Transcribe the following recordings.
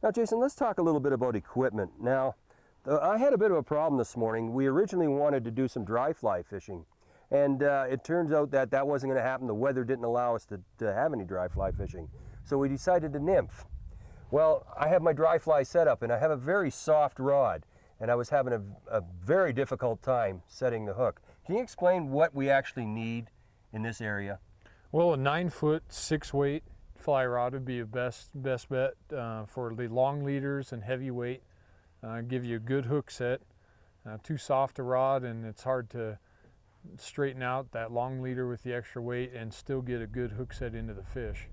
Now, Jason, let's talk a little bit about equipment. Now, I had a bit of a problem this morning. We originally wanted to do some dry fly fishing, and it turns out that that wasn't going to happen. The weather didn't allow us to have any dry fly fishing, so we decided to nymph. Well, I have my dry fly set up, and I have a very soft rod, and I was having a very difficult time setting the hook. Can you explain what we actually need in this area? Well, a 9-foot 6-weight fly rod would be a best bet for the long leaders and heavyweight. Give you a good hook set. Too soft a rod, and it's hard to straighten out that long leader with the extra weight and still get a good hook set into the fish.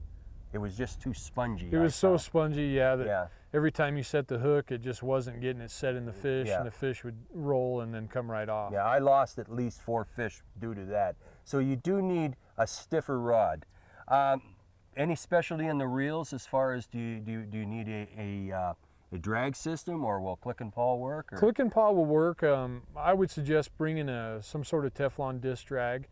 It was just too spongy. It was so spongy, yeah, that every time you set the hook, it just wasn't getting it set in the fish, and the fish would roll and then come right off. Yeah, I lost at least 4 fish due to that. So you do need a stiffer rod. Any specialty in the reels as far as do you need a drag system, or will click and paw work? Or? Click and paw will work. I would suggest bringing some sort of Teflon disc drag.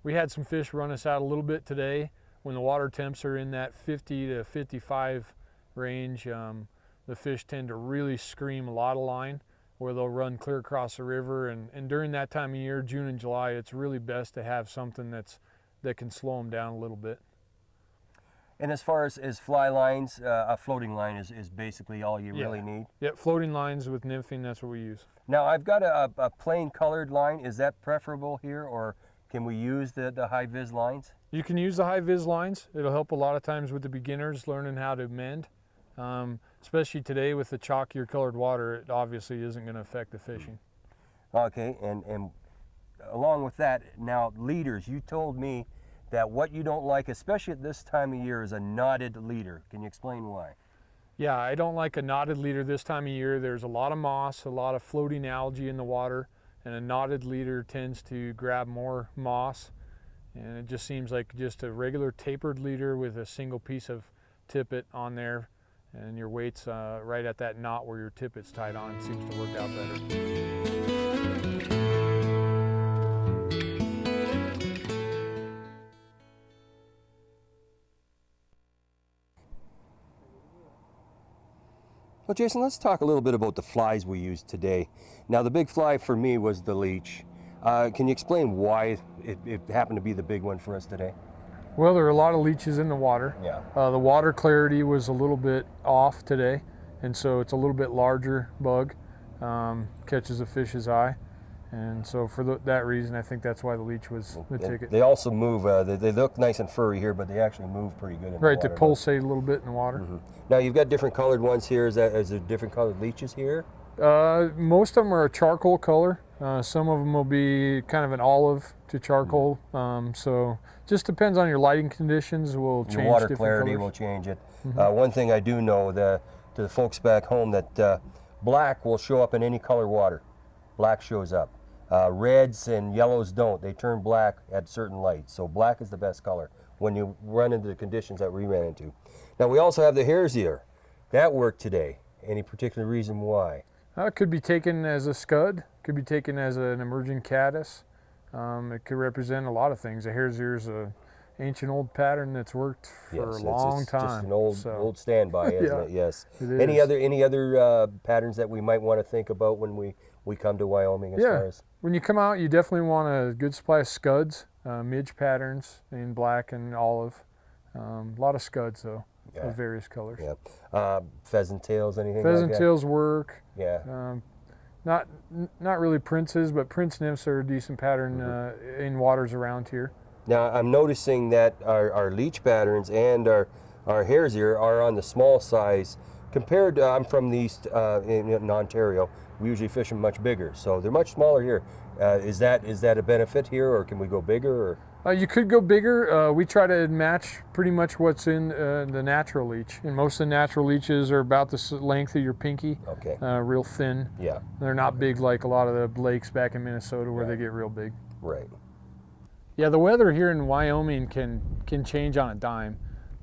We had some fish run us out a little bit today. When the water temps are in that 50 to 55 range, the fish tend to really scream a lot of line, where they'll run clear across the river. And during that time of year, June and July, it's really best to have something that can slow them down a little bit. And as far as fly lines, a floating line is basically all you really need? Yeah, floating lines with nymphing, that's what we use. Now, I've got a plain colored line. Is that preferable here, or can we use the high-vis lines? You can use the high-vis lines. It'll help a lot of times with the beginners learning how to mend. Especially today with the chalkier colored water, it obviously isn't going to affect the fishing. Okay, and along with that, now leaders, you told me that what you don't like, especially at this time of year, is a knotted leader. Can you explain why? Yeah, I don't like a knotted leader this time of year. There's a lot of moss, a lot of floating algae in the water, and a knotted leader tends to grab more moss. And it just seems like just a regular tapered leader with a single piece of tippet on there, and your weight's right at that knot where your tippet's tied on. It seems to work out better. Well, Jason, let's talk a little bit about the flies we used today. Now, the big fly for me was the leech. Can you explain why it happened to be the big one for us today? Well, there are a lot of leeches in the water. Yeah. The water clarity was a little bit off today, and so it's a little bit larger bug, catches a fish's eye. And so for that reason, I think that's why the leech was the ticket. They also move, they look nice and furry here, but they actually move pretty good in the water. Right, they pulsate a little bit in the water. Mm-hmm. Now, you've got different colored ones here. Is there different colored leeches here? Most of them are a charcoal color. Some of them will be kind of an olive to charcoal. So just depends on your lighting conditions. Will change your water different clarity colors. will change it. One thing I do know to the folks back home that black will show up in any color water. Black shows up. Reds and yellows don't. They turn black at certain lights. So black is the best color when you run into the conditions that we ran into. Now, we also have the hare's ear. That worked today. Any particular reason why? It could be taken as a scud. Could be taken as an emerging caddis. It could represent a lot of things. A hare's ear is an ancient old pattern that's worked for a long time. It's just an old standby, isn't it? Yes. It is. Any other patterns that we might want to think about when we come to Wyoming as far as? When you come out, you definitely want a good supply of scuds, midge patterns in black and olive. A lot of scuds though, of various colors. Yeah. Pheasant tails, anything Pheasant like that? tails work. Yeah. Not really princes, but prince nymphs are a decent pattern in waters around here. Now, I'm noticing that our leech patterns and our hare's ear are on the small size compared to, I'm from the east in Ontario. We usually fish them much bigger, so they're much smaller here. Is that a benefit here, or can we go bigger? Or? You could go bigger. We try to match pretty much what's in the natural leech, and most of the natural leeches are about the length of your pinky. Okay. Real thin. Yeah. They're not big like a lot of the lakes back in Minnesota where they get real big. Right. Yeah, the weather here in Wyoming can change on a dime.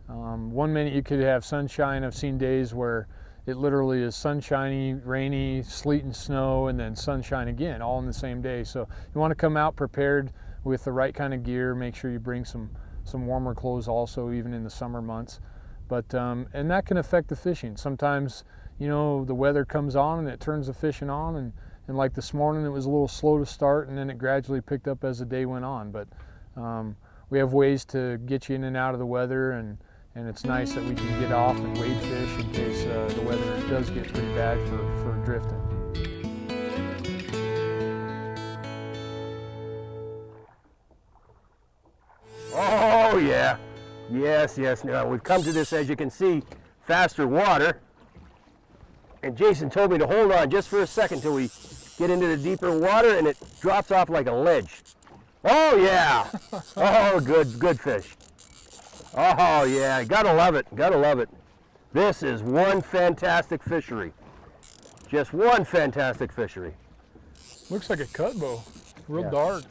1 minute you could have sunshine. I've seen days where it literally is sunshiny, rainy, sleet and snow, and then sunshine again, all in the same day. So you want to come out prepared with the right kind of gear. Make sure you bring some warmer clothes also, even in the summer months. But and that can affect the fishing. Sometimes, you know, the weather comes on and it turns the fishing on, and like this morning it was a little slow to start, and then it gradually picked up as the day went on. But we have ways to get you in and out of the weather, and it's nice that we can get off and wade fish in case the weather does get pretty bad for drifting. Oh yeah, yes, yes. Now we've come to this, as you can see, faster water. And Jason told me to hold on just for a second till we get into the deeper water, and it drops off like a ledge. Oh yeah, oh good fish. Oh yeah, gotta love it, gotta love it. This is one fantastic fishery. Just one fantastic fishery. Looks like a cutbow, real Yeah. dark.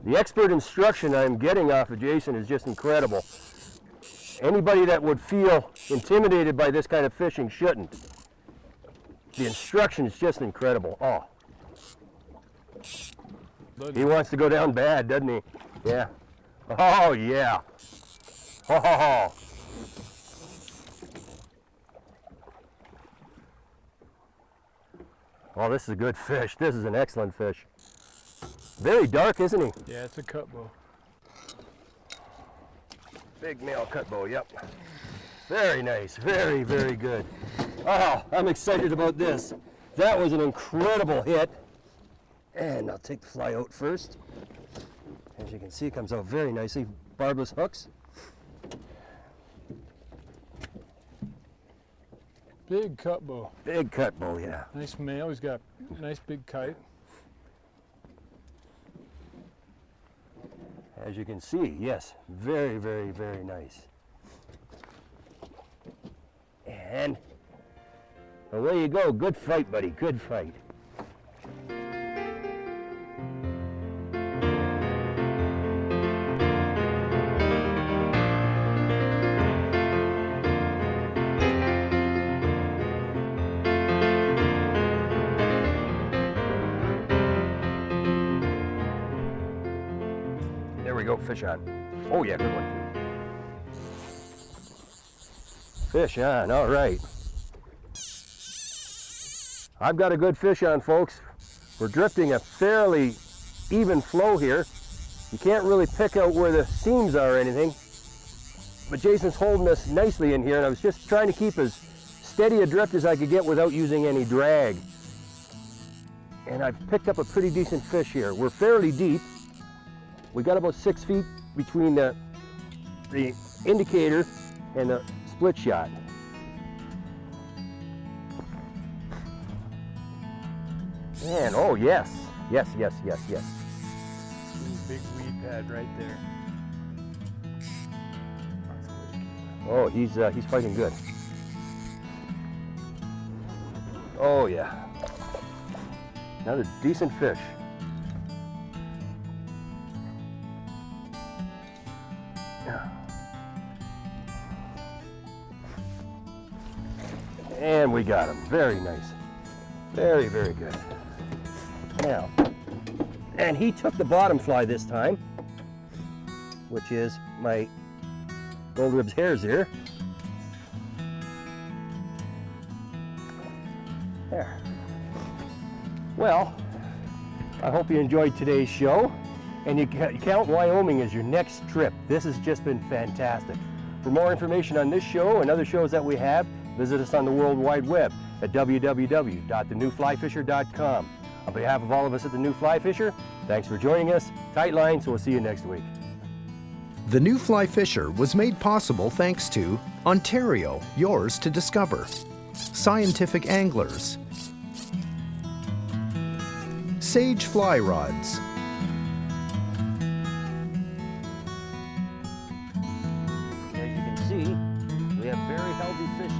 The expert instruction I'm getting off of Jason is just incredible. Anybody that would feel intimidated by this kind of fishing shouldn't. The instruction is just incredible. Oh, he wants to go down bad, doesn't he? Yeah. Oh, yeah. Oh. Oh, this is a good fish. This is an excellent fish. Very dark, isn't he? Yeah, it's a cutbow. Big male cutbow, yep. Very nice, very, very good. Oh, I'm excited about this. That was an incredible hit. And I'll take the fly out first. As you can see, it comes out very nicely. Barbless hooks. Big cutbow. Big cutbow, yeah. Nice male. He's got a nice big kite. As you can see, yes, very, very, very nice. And away you go. Good fight, buddy. Good fight. There we go, fish on. Oh yeah, good one. Fish on, all right. I've got a good fish on, folks. We're drifting a fairly even flow here. You can't really pick out where the seams are or anything, but Jason's holding us nicely in here, and I was just trying to keep as steady a drift as I could get without using any drag. And I've picked up a pretty decent fish here. We're fairly deep. We got about 6 feet between the indicator and the split shot. And oh yes, yes, yes, yes, yes. Big weed pad right there. Oh, he's fighting good. Oh yeah, another decent fish. And we got him. Very nice. Very, very good. Now, and he took the bottom fly this time, which is my Gold Ribs Hare's Ear. There. Well, I hope you enjoyed today's show, and you count Wyoming as your next trip. This has just been fantastic. For more information on this show and other shows that we have, visit us on the World Wide Web at www.thenewflyfisher.com. On behalf of all of us at The New Fly Fisher, thanks for joining us. Tight line, so we'll see you next week. The New Fly Fisher was made possible thanks to Ontario, yours to discover, Scientific Anglers, Sage Fly Rods, As you can see, we have very healthy fish